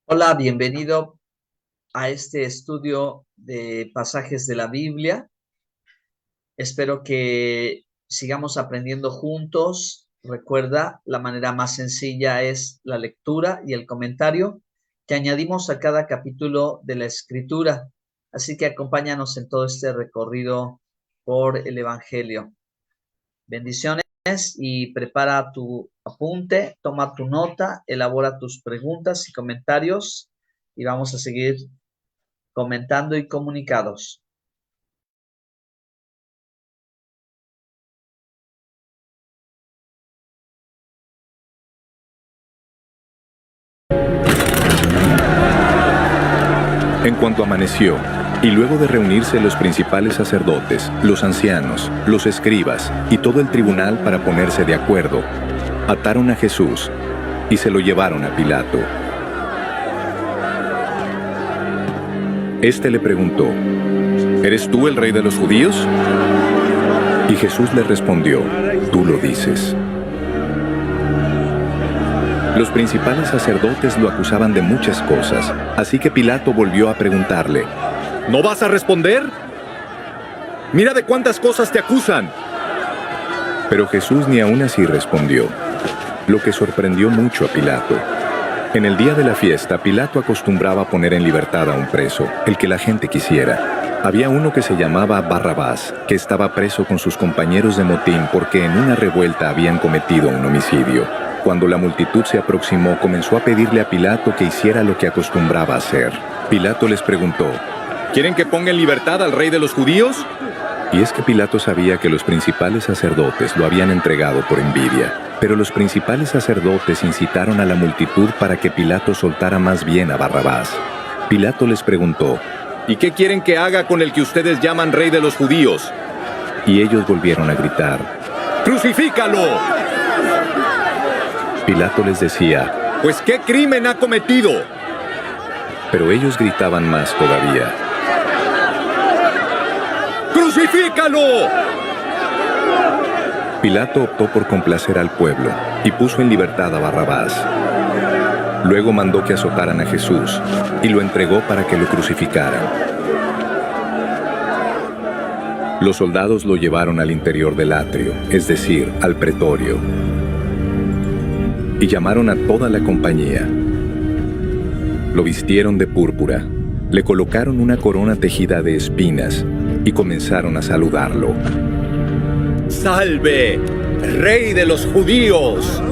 Hola, bienvenido a este estudio de pasajes de la Biblia. Espero que sigamos aprendiendo juntos. Recuerda, la manera más sencilla es la lectura y el comentario que añadimos a cada capítulo de la Escritura. Así que acompáñanos en todo este recorrido por el Evangelio. Bendiciones y prepara tu apunte, toma tu nota, elabora tus preguntas y comentarios y vamos a seguir comentando y comunicados. En cuanto amaneció, y luego de reunirse los principales sacerdotes, los ancianos, los escribas y todo el tribunal para ponerse de acuerdo, ataron a Jesús y se lo llevaron a Pilato. Este le preguntó: ¿Eres tú el rey de los judíos? Y Jesús le respondió: Tú lo dices. Los principales sacerdotes lo acusaban de muchas cosas, así que Pilato volvió a preguntarle: ¿No vas a responder? Mira de cuántas cosas te acusan. Pero Jesús ni aún así respondió, lo que sorprendió mucho a Pilato. En el día de la fiesta, Pilato acostumbraba poner en libertad a un preso, el que la gente quisiera. Había uno que se llamaba Barrabás, que estaba preso con sus compañeros de motín porque en una revuelta habían cometido un homicidio. Cuando la multitud se aproximó, comenzó a pedirle a Pilato que hiciera lo que acostumbraba hacer. Pilato les preguntó: ¿Quieren que ponga en libertad al rey de los judíos? Y es que Pilato sabía que los principales sacerdotes lo habían entregado por envidia. Pero los principales sacerdotes incitaron a la multitud para que Pilato soltara más bien a Barrabás. Pilato les preguntó: ¿Y qué quieren que haga con el que ustedes llaman rey de los judíos? Y ellos volvieron a gritar: ¡Crucifícalo! Pilato les decía: ¿Pues qué crimen ha cometido? Pero ellos gritaban más todavía: ¡Crucifícalo! Pilato optó por complacer al pueblo y puso en libertad a Barrabás. Luego mandó que azotaran a Jesús y lo entregó para que lo crucificaran. Los soldados lo llevaron al interior del atrio, es decir, al pretorio, y llamaron a toda la compañía. Lo vistieron de púrpura, le colocaron una corona tejida de espinas y comenzaron a saludarlo. ¡Salve, rey de los judíos!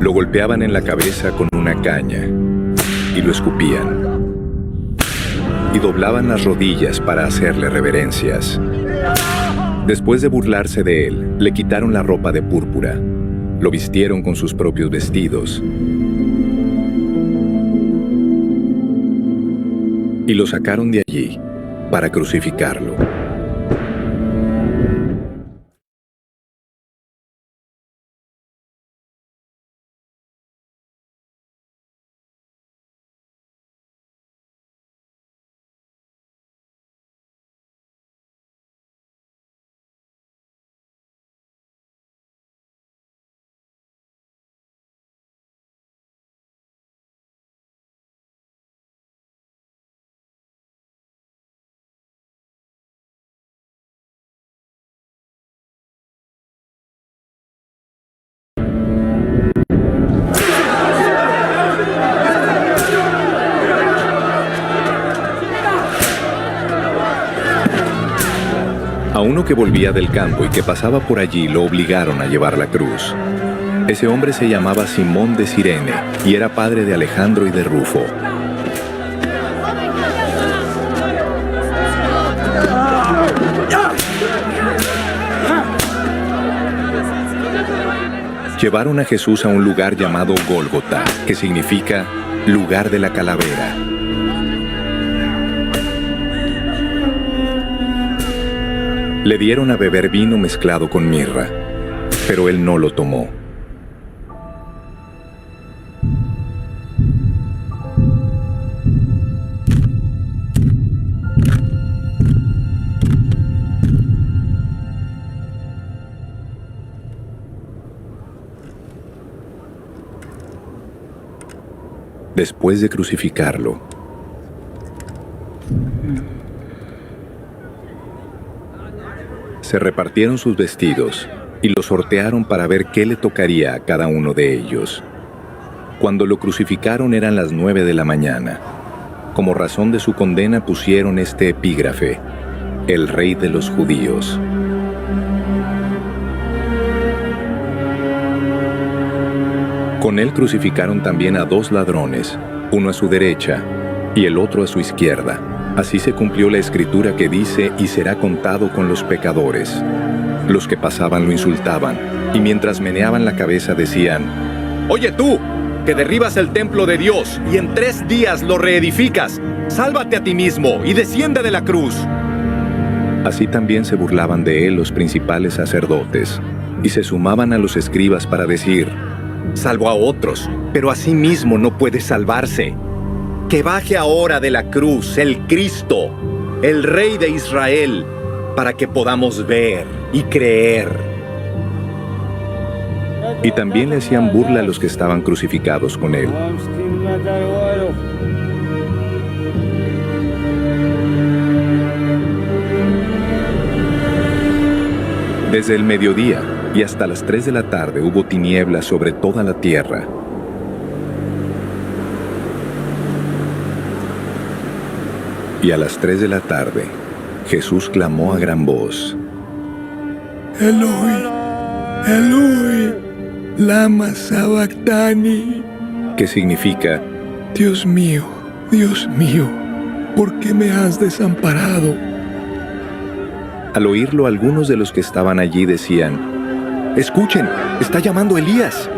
Lo golpeaban en la cabeza con una caña y lo escupían. Y doblaban las rodillas para hacerle reverencias. Después de burlarse de él, le quitaron la ropa de púrpura. Lo vistieron con sus propios vestidos y lo sacaron de allí para crucificarlo. A uno que volvía del campo y que pasaba por allí lo obligaron a llevar la cruz. Ese hombre se llamaba Simón de Cirene y era padre de Alejandro y de Rufo. Llevaron a Jesús a un lugar llamado Gólgota, que significa lugar de la calavera. Le dieron a beber vino mezclado con mirra, pero él no lo tomó. Después de crucificarlo, se repartieron sus vestidos y los sortearon para ver qué le tocaría a cada uno de ellos. Cuando lo crucificaron eran las 9 de la mañana. Como razón de su condena pusieron este epígrafe: el Rey de los Judíos. Con él crucificaron también a 2 ladrones, uno a su derecha y el otro a su izquierda. Así se cumplió la escritura que dice: y será contado con los pecadores. Los que pasaban lo insultaban, y mientras meneaban la cabeza decían: «Oye tú, que derribas el templo de Dios y en 3 días lo reedificas, sálvate a ti mismo y desciende de la cruz». Así también se burlaban de él los principales sacerdotes, y se sumaban a los escribas para decir: «Salvó a otros, pero a sí mismo no puede salvarse. Que baje ahora de la cruz el Cristo, el Rey de Israel, para que podamos ver y creer». Y también le hacían burla a los que estaban crucificados con él. Desde el mediodía y hasta las 3 de la tarde hubo tinieblas sobre toda la tierra. Y a las 3 de la tarde, Jesús clamó a gran voz: «Eloi, Eloi, lama sabactani», que significa: Dios mío, ¿por qué me has desamparado?». Al oírlo, algunos de los que estaban allí decían: «Escuchen, está llamando Elías».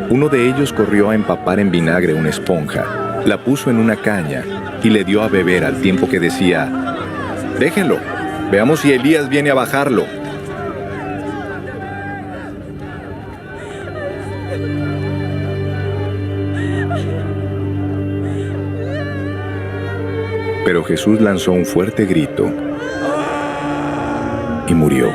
Uno de ellos corrió a empapar en vinagre una esponja, la puso en una caña y le dio a beber al tiempo que decía: «Déjenlo, veamos si Elías viene a bajarlo». Pero Jesús lanzó un fuerte grito y murió.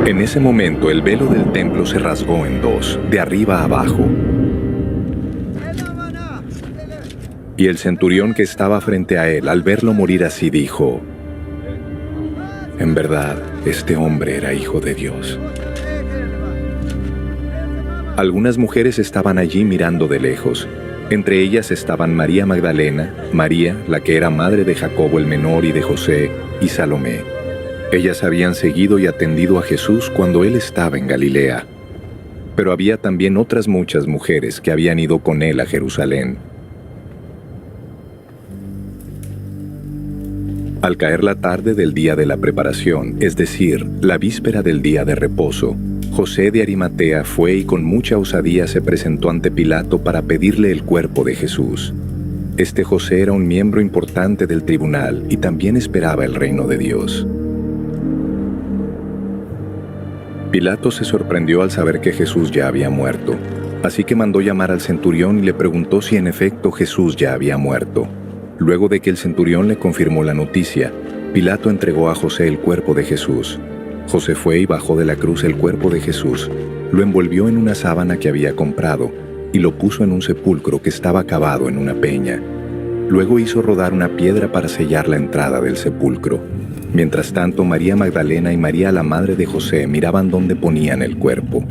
En ese momento el velo del templo se rasgó en 2, de arriba a abajo. Y el centurión que estaba frente a él, al verlo morir así, dijo: «En verdad, este hombre era hijo de Dios». Algunas mujeres estaban allí mirando de lejos. Entre ellas estaban María Magdalena, María, la que era madre de Jacobo el menor y de José, y Salomé. Ellas habían seguido y atendido a Jesús cuando él estaba en Galilea. Pero había también otras muchas mujeres que habían ido con él a Jerusalén. Al caer la tarde del día de la preparación, es decir, la víspera del día de reposo, José de Arimatea fue y con mucha osadía se presentó ante Pilato para pedirle el cuerpo de Jesús. Este José era un miembro importante del tribunal y también esperaba el reino de Dios. Pilato se sorprendió al saber que Jesús ya había muerto, así que mandó llamar al centurión y le preguntó si en efecto Jesús ya había muerto. Luego de que el centurión le confirmó la noticia, Pilato entregó a José el cuerpo de Jesús. José fue y bajó de la cruz el cuerpo de Jesús, lo envolvió en una sábana que había comprado y lo puso en un sepulcro que estaba cavado en una peña. Luego hizo rodar una piedra para sellar la entrada del sepulcro. Mientras tanto, María Magdalena y María, la madre de José, miraban dónde ponían el cuerpo.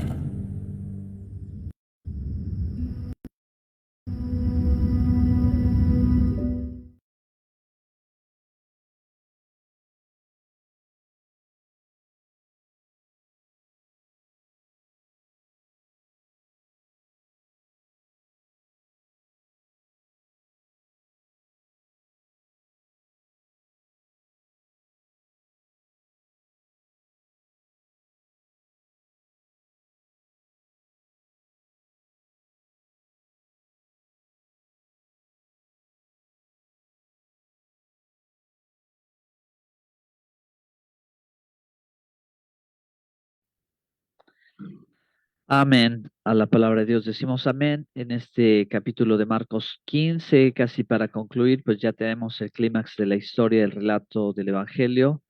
Amén. A la palabra de Dios decimos amén. En este capítulo de Marcos 15, casi para concluir, pues ya tenemos el clímax de la historia, el relato del Evangelio,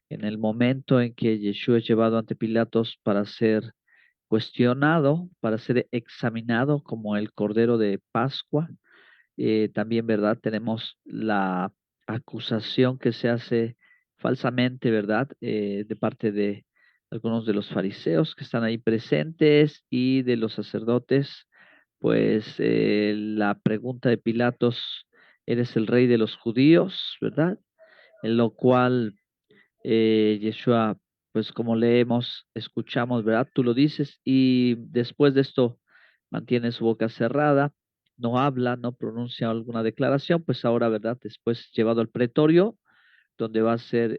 en el momento en que Yeshua es llevado ante Pilatos para ser cuestionado, para ser examinado como el Cordero de Pascua. También, ¿verdad? Tenemos la acusación que se hace falsamente, ¿verdad? De parte de algunos de los fariseos que están ahí presentes y de los sacerdotes. Pues la pregunta de Pilatos, ¿eres el rey de los judíos? ¿Verdad? En lo cual Yeshua, pues como leemos, escuchamos, ¿verdad? Tú lo dices y después de esto mantiene su boca cerrada, no habla, no pronuncia alguna declaración, pues ahora, ¿verdad? Después llevado al pretorio, donde va a ser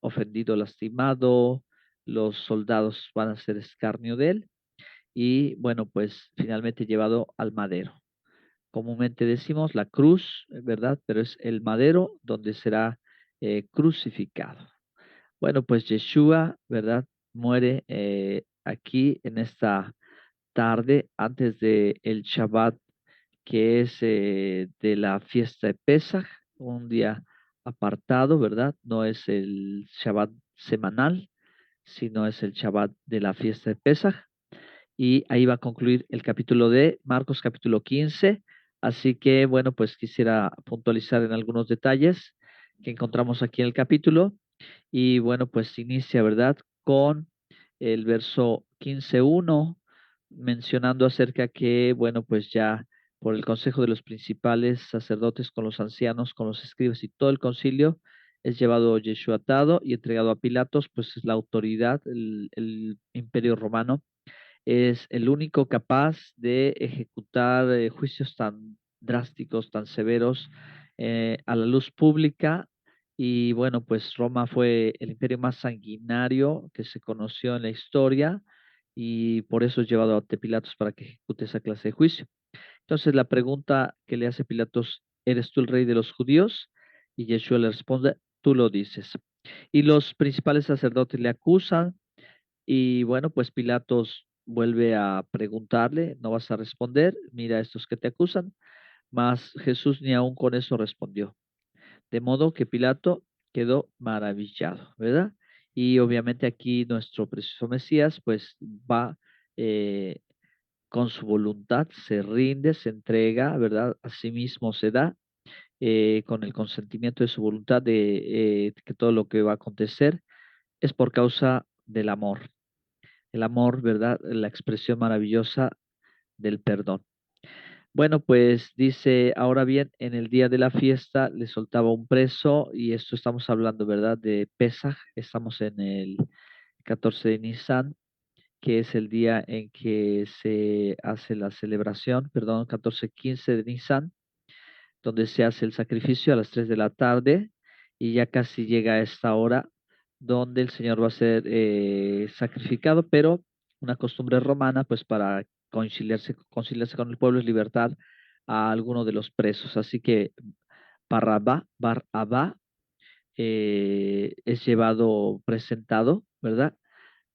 ofendido, lastimado, los soldados van a hacer escarnio de él y bueno, pues finalmente llevado al madero. Comúnmente decimos la cruz, ¿verdad? Pero es el madero donde será crucificado. Bueno, pues Yeshua, ¿verdad? Muere aquí en esta tarde antes de el Shabbat, que es de la fiesta de Pesaj, un día apartado, ¿verdad? No es el Shabbat semanal, sino es el Shabbat de la fiesta de Pesaj. Y ahí va a concluir el capítulo de Marcos, capítulo 15. Así que, bueno, pues quisiera puntualizar en algunos detalles que encontramos aquí en el capítulo. Y bueno, pues inicia, ¿verdad? Con el verso 15:1, mencionando acerca que, bueno, pues ya por el consejo de los principales sacerdotes con los ancianos, con los escribas y todo el concilio, es llevado Yeshua atado y entregado a Pilatos, pues es la autoridad, el imperio romano es el único capaz de ejecutar juicios tan drásticos, tan severos a la luz pública. Y bueno, pues Roma fue el imperio más sanguinario que se conoció en la historia y por eso es llevado ante Pilatos para que ejecute esa clase de juicio. Entonces la pregunta que le hace Pilatos, ¿eres tú el rey de los judíos? Y Yeshua le responde, tú lo dices. Y los principales sacerdotes le acusan y bueno, pues Pilatos vuelve a preguntarle, ¿no vas a responder? Mira estos que te acusan. Mas Jesús ni aun con eso respondió. De modo que Pilato quedó maravillado, ¿verdad? Y obviamente aquí nuestro precioso Mesías pues va eh, con su voluntad, se rinde, se entrega, ¿verdad? A sí mismo se da con el consentimiento de su voluntad de que todo lo que va a acontecer es por causa del amor. El amor, ¿verdad? La expresión maravillosa del perdón. Bueno, pues dice, ahora bien, en el día de la fiesta le soltaba un preso y esto estamos hablando, ¿verdad? De Pesaj, estamos en el 14 de Nisan, que es el día en que se hace la celebración, perdón, 14-15 de Nisan, donde se hace el sacrificio a las 3 de la tarde y ya casi llega a esta hora donde el Señor va a ser sacrificado, pero una costumbre romana, pues para conciliarse con el pueblo es libertar a alguno de los presos. Así que Barabá es llevado, presentado, ¿verdad?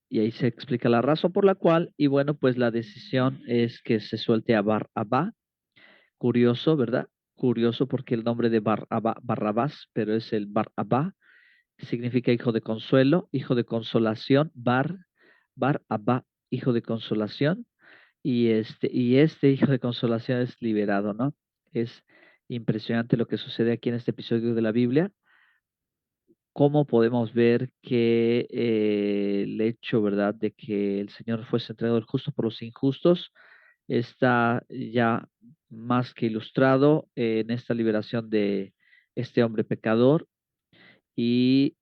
Y ahí se explica la razón por la cual, y bueno, pues la decisión es que se suelte a Barabá. Curioso, ¿verdad? Curioso porque el nombre de Barrabás, pero es el Barabá, que significa hijo de consuelo, hijo de consolación, Barabá, hijo de consolación, y este hijo de consolación es liberado, ¿no? Es impresionante lo que sucede aquí en este episodio de la Biblia. Cómo podemos ver que el hecho, ¿verdad?, de que el Señor fuese entregado el justo por los injustos está ya más que ilustrado en esta liberación de este hombre pecador y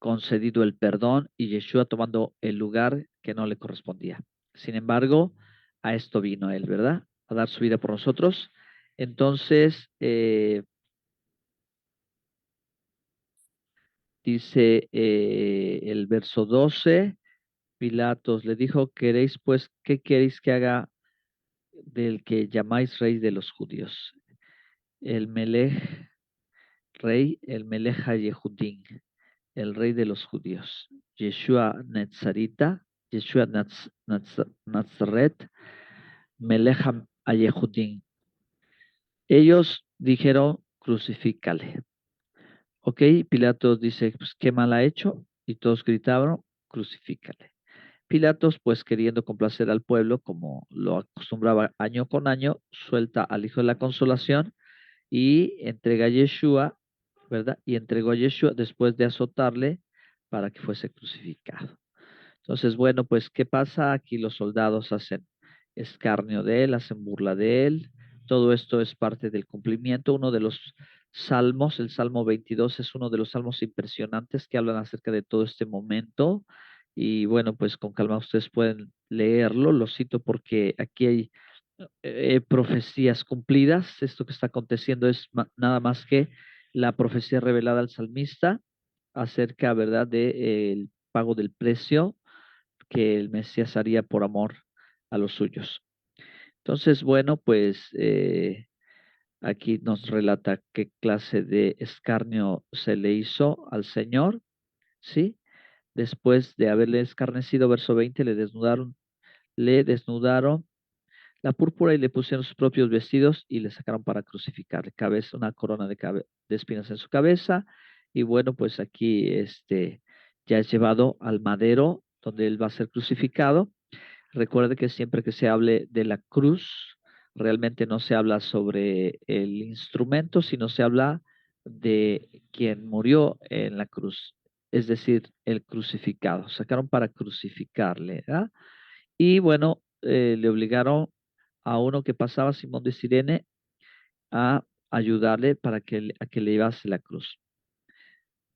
concedido el perdón y Yeshua tomando el lugar que no le correspondía. Sin embargo, a esto vino él, ¿verdad? A dar su vida por nosotros. Entonces, dice el verso 12, Pilatos le dijo, ¿queréis pues, qué queréis que haga del que llamáis rey de los judíos? El Melech rey, el Melech Yehudín, el rey de los judíos. Yeshua Netzarita, Yeshua Nazaret, Melech Ayehudin. Ellos dijeron, crucifícale. Ok, Pilatos dice, pues, ¿qué mal ha hecho? Y todos gritaron, crucifícale. Pilatos, pues queriendo complacer al pueblo, como lo acostumbraba año con año, suelta al Hijo de la Consolación y entrega a Yeshua, ¿verdad? Y entregó a Yeshua después de azotarle para que fuese crucificado. Entonces, bueno, pues, ¿qué pasa? Aquí los soldados hacen escarnio de él, hacen burla de él. Todo esto es parte del cumplimiento. Uno de los salmos, el Salmo 22, es uno de los salmos impresionantes que hablan acerca de todo este momento. Y bueno, pues con calma ustedes pueden leerlo. Lo cito porque aquí hay profecías cumplidas. Esto que está aconteciendo es nada más que la profecía revelada al salmista acerca, ¿verdad?, de, el pago del precio que el Mesías haría por amor a los suyos. Entonces, bueno, pues aquí nos relata qué clase de escarnio se le hizo al Señor, ¿sí? Después de haberle escarnecido, verso 20, le desnudaron la púrpura y le pusieron sus propios vestidos y le sacaron para crucificarle. Cabeza, una corona de espinas en su cabeza. Y bueno, pues aquí ya es llevado al madero donde él va a ser crucificado. Recuerde que siempre que se hable de la cruz, realmente no se habla sobre el instrumento, sino se habla de quien murió en la cruz, es decir, el crucificado. Sacaron para crucificarle, ¿verdad? Y bueno, le obligaron a uno que pasaba, Simón de Sirene, a ayudarle para a que le llevase la cruz.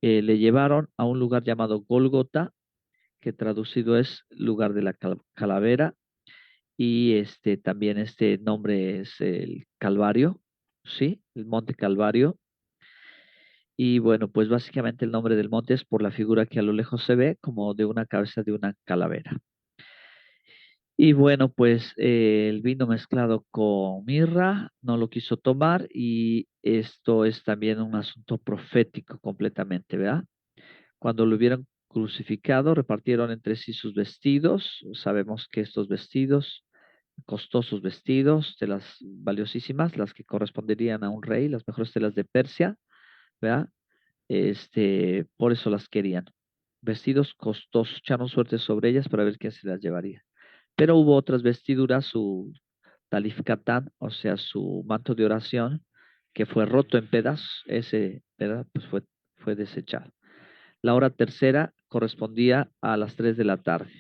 Le llevaron a un lugar llamado Gólgota, que traducido es lugar de la calavera, y también este nombre es el Calvario, ¿sí? El Monte Calvario. Y bueno, pues básicamente el nombre del monte es por la figura que a lo lejos se ve como de una cabeza de una calavera. Y bueno, pues el vino mezclado con mirra no lo quiso tomar y esto es también un asunto profético completamente, ¿verdad? Cuando lo hubieron crucificado, repartieron entre sí sus vestidos. Sabemos que estos vestidos, costosos vestidos, telas valiosísimas, las que corresponderían a un rey, las mejores telas de Persia, ¿verdad? Por eso las querían. Vestidos costosos, echaron suerte sobre ellas para ver quién se las llevaría. Pero hubo otras vestiduras, su talif katán, o sea, su manto de oración, que fue roto en pedazos, ese, ¿verdad? Pues fue desechado. La hora tercera correspondía a las 3 de la tarde.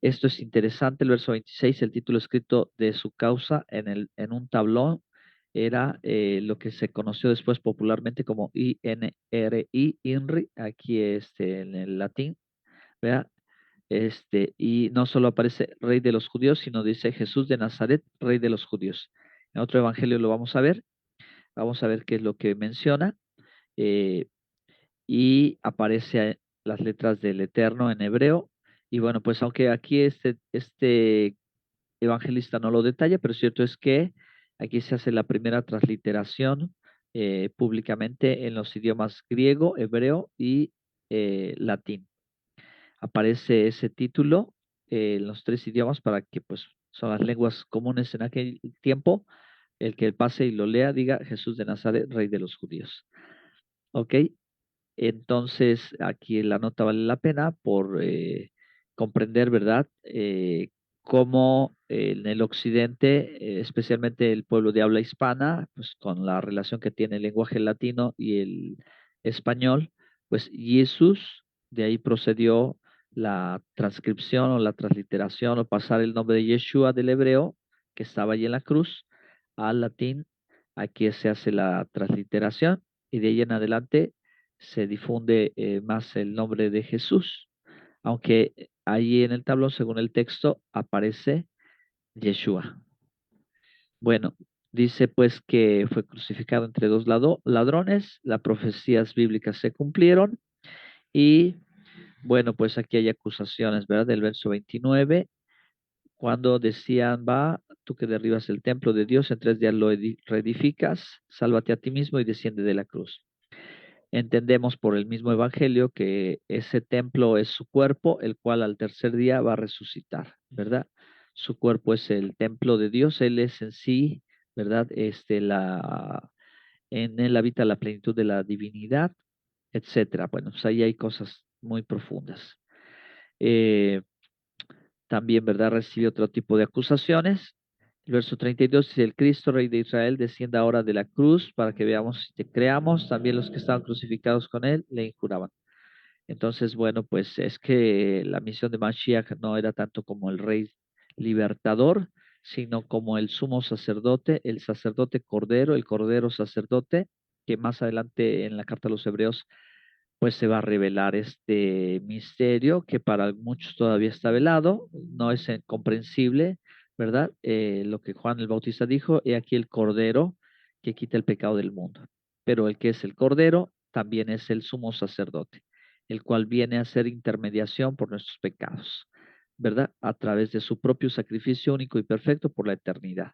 Esto es interesante, el verso 26, el título escrito de su causa en un tablón era lo que se conoció después popularmente como INRI, INRI, aquí en el latín, ¿verdad? Y no solo aparece Rey de los Judíos, sino dice Jesús de Nazaret, Rey de los Judíos. En otro evangelio lo vamos a ver qué es lo que menciona, eh, y aparece las letras del Eterno en hebreo. Y bueno, pues aunque aquí este evangelista no lo detalla, pero cierto es que aquí se hace la primera transliteración públicamente en los idiomas griego, hebreo y latín. Aparece ese título en los tres idiomas para que pues son las lenguas comunes en aquel tiempo. El que pase y lo lea diga Jesús de Nazaret, Rey de los Judíos. ¿Ok? Entonces, aquí la nota vale la pena por comprender, ¿verdad? Cómo en el occidente, especialmente el pueblo de habla hispana, pues con la relación que tiene el lenguaje latino y el español, pues Jesús, de ahí procedió la transcripción o la transliteración o pasar el nombre de Yeshua del hebreo, que estaba allí en la cruz, al latín. Aquí se hace la transliteración y de ahí en adelante se difunde más el nombre de Jesús, aunque ahí en el tablón, según el texto, aparece Yeshua. Bueno, dice pues que fue crucificado entre dos ladrones, las profecías bíblicas se cumplieron y bueno, pues aquí hay acusaciones, ¿verdad? Del verso 29, cuando decían, va, tú que derribas el templo de Dios, en 3 días lo reedificas, sálvate a ti mismo y desciende de la cruz. entendemos por el mismo evangelio que ese templo es su cuerpo, el cual al tercer día va a resucitar, ¿verdad? Su cuerpo es el templo de Dios, Él es en sí, ¿verdad? En Él habita la plenitud de la divinidad, etcétera. Bueno, pues ahí hay cosas muy profundas. Eh, También, ¿verdad? Recibe otro tipo de acusaciones. El verso 32 dice, el Cristo, Rey de Israel, descienda ahora de la cruz para que veamos y te creamos. También los que estaban crucificados con él le injuraban. Entonces, bueno, pues es que la misión de Mashiach no era tanto como el rey libertador, sino como el sumo sacerdote, el sacerdote cordero, el cordero sacerdote, que más adelante en la carta a los hebreos pues se va a revelar este misterio que para muchos todavía está velado, no es comprensible, ¿verdad? Lo que Juan el Bautista dijo, he aquí el Cordero que quita el pecado del mundo. Pero el que es el Cordero también es el sumo sacerdote, el cual viene a hacer intermediación por nuestros pecados, ¿verdad? A través de su propio sacrificio único y perfecto por la eternidad.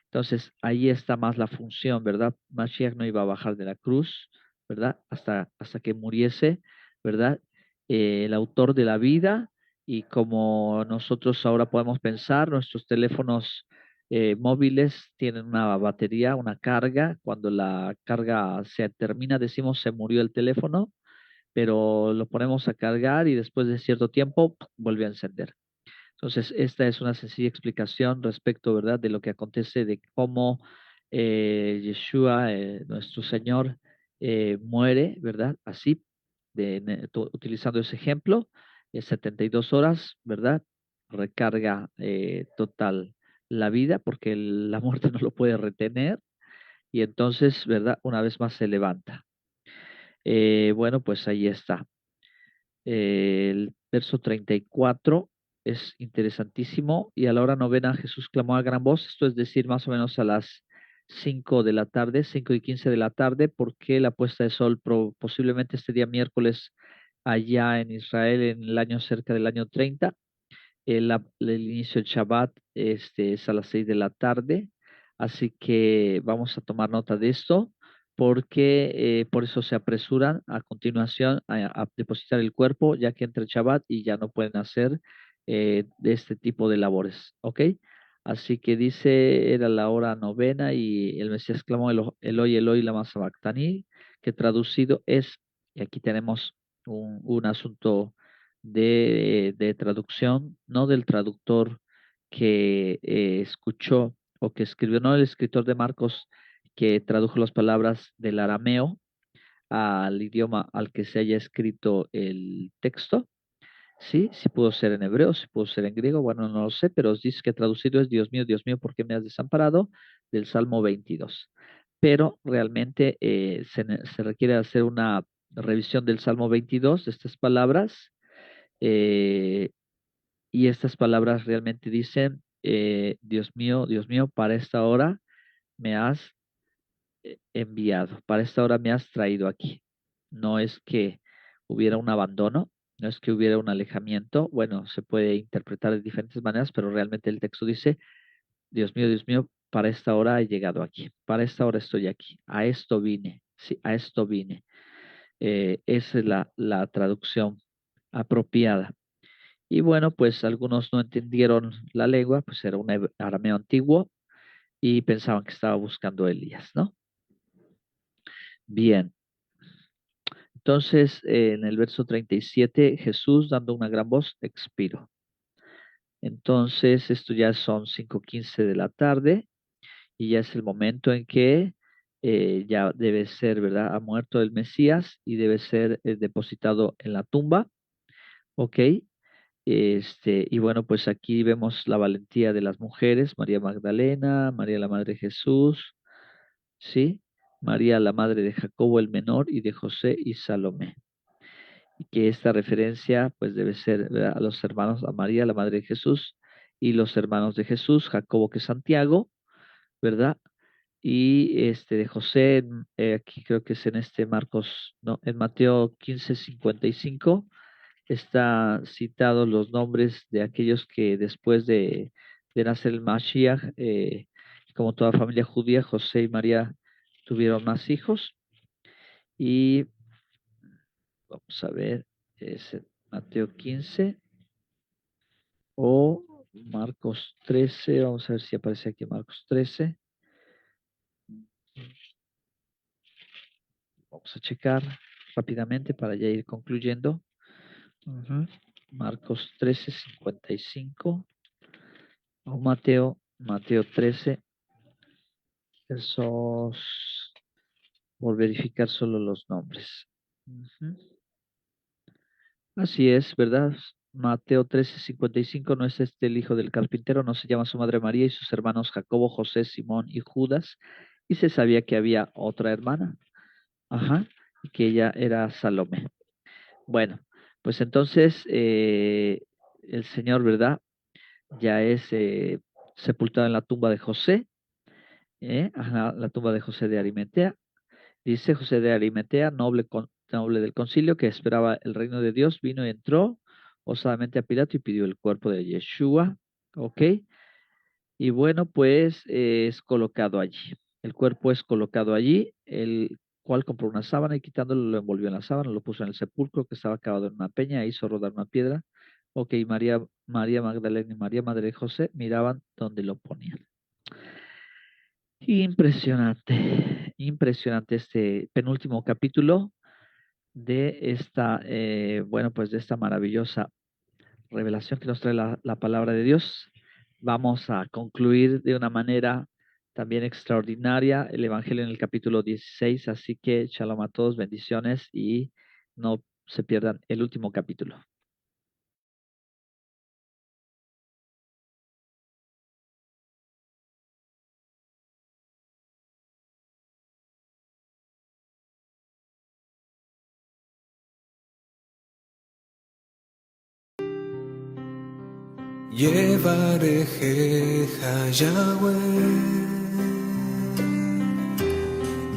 Entonces, ahí está más la función, ¿verdad? Mashiach no iba a bajar de la cruz, ¿verdad? Hasta que muriese, ¿verdad? El autor de la vida y como nosotros ahora podemos pensar, nuestros teléfonos móviles tienen una batería, una carga. Cuando la carga se termina, decimos se murió el teléfono, pero lo ponemos a cargar y después de cierto tiempo vuelve a encender. Entonces, esta es una sencilla explicación respecto, ¿verdad?, de lo que acontece, de cómo Yeshua, nuestro Señor, muere, ¿verdad? Así, utilizando ese ejemplo, 72 horas, ¿verdad? Recarga total la vida, porque la muerte no lo puede retener, y entonces, ¿verdad? Una vez más se levanta. Bueno, pues ahí está. El verso 34 es interesantísimo. Y a la hora novena Jesús clamó a gran voz, esto es decir, más o menos a las 5 de la tarde, 5:15 de la tarde, porque la puesta de sol posiblemente este día miércoles allá en Israel en el año cerca del año 30. El inicio del Shabbat es a las 6 de la tarde, así que vamos a tomar nota de esto porque por eso se apresuran a continuación a depositar el cuerpo, ya que entra el Shabbat y ya no pueden hacer de este tipo de labores, ¿ok? Así que dice, era la hora novena y el Mesías clamó, Eloi, Eloi, lama sabactani, que traducido es, y aquí tenemos un asunto de traducción, no del traductor que escuchó o que escribió, no el escritor de Marcos que tradujo las palabras del arameo al idioma al que se haya escrito el texto. Sí, sí pudo ser en hebreo, sí pudo ser en griego, bueno, no lo sé, pero os dice que traducido es Dios mío, ¿por qué me has desamparado? Del Salmo 22. Pero realmente se requiere hacer una revisión del Salmo 22, de estas palabras, eh, y estas palabras realmente dicen, Dios mío, para esta hora me has enviado, para esta hora me has traído aquí. No es que hubiera un abandono, no es que hubiera un alejamiento, bueno, se puede interpretar de diferentes maneras, pero realmente el texto dice, Dios mío, para esta hora he llegado aquí, para esta hora estoy aquí, a esto vine, sí, a esto vine. Esa es la traducción apropiada. Y bueno, pues algunos no entendieron la lengua, pues era un arameo antiguo y pensaban que estaba buscando a Elías, ¿no? Bien, entonces en el verso 37, Jesús dando una gran voz, expiró. Entonces esto ya son 5:15 de la tarde y ya es el momento en que ya debe ser, ¿verdad? Ha muerto el Mesías y debe ser depositado en la tumba, ¿ok? Y bueno, pues aquí vemos la valentía de las mujeres, María Magdalena, María la Madre de Jesús, ¿sí? María la Madre de Jacobo el Menor y de José y Salomé. Y que esta referencia pues debe ser, ¿verdad?, a los hermanos, a María la Madre de Jesús y los hermanos de Jesús, Jacobo que es Santiago, ¿verdad? Y de José, aquí creo que es en Marcos, no, en Mateo 15:55 está citados los nombres de aquellos que después de nacer el Mashiach, como toda familia judía, José y María tuvieron más hijos. Y vamos a ver, es Mateo 15 o Marcos 13. Vamos a ver si aparece aquí Marcos 13. Vamos a checar rápidamente para ya ir concluyendo. Marcos 13, 55. O Mateo 13, versos, por verificar solo los nombres. Así es, ¿verdad? Mateo 13, 55, ¿no es este el hijo del carpintero? ¿No se llama su madre María y sus hermanos Jacobo, José, Simón y Judas? Y se sabía que había otra hermana. Y que ella era Salomé. Bueno, pues entonces el Señor, ¿verdad? Ya es sepultado en la tumba de José, la tumba de José de Arimatea. Dice José de Arimatea, noble del concilio, que esperaba el reino de Dios, vino y entró osadamente a Pilato y pidió el cuerpo de Yeshua, ¿ok? Y bueno, pues es colocado allí. El cuerpo es colocado allí, el cual compró una sábana y quitándolo lo envolvió en la sábana, lo puso en el sepulcro que estaba cavado en una peña e hizo rodar una piedra. Ok, María Magdalena y María, madre de José, miraban donde lo ponían. Impresionante, impresionante este penúltimo capítulo de esta, bueno, pues de esta maravillosa revelación que nos trae la palabra de Dios. Vamos a concluir de una manera también extraordinaria el Evangelio en el capítulo 16, así que shalom a todos, bendiciones y no se pierdan el último capítulo. יברכך יהוה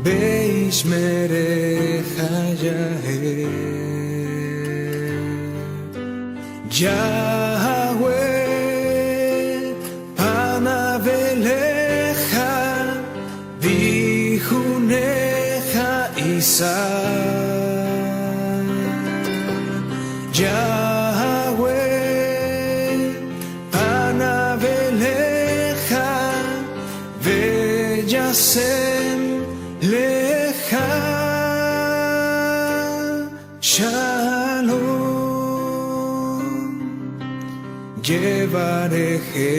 וישמרך יהוה יהוה פניו אליך ויחונך יישא Yasem lecha shalom yevareche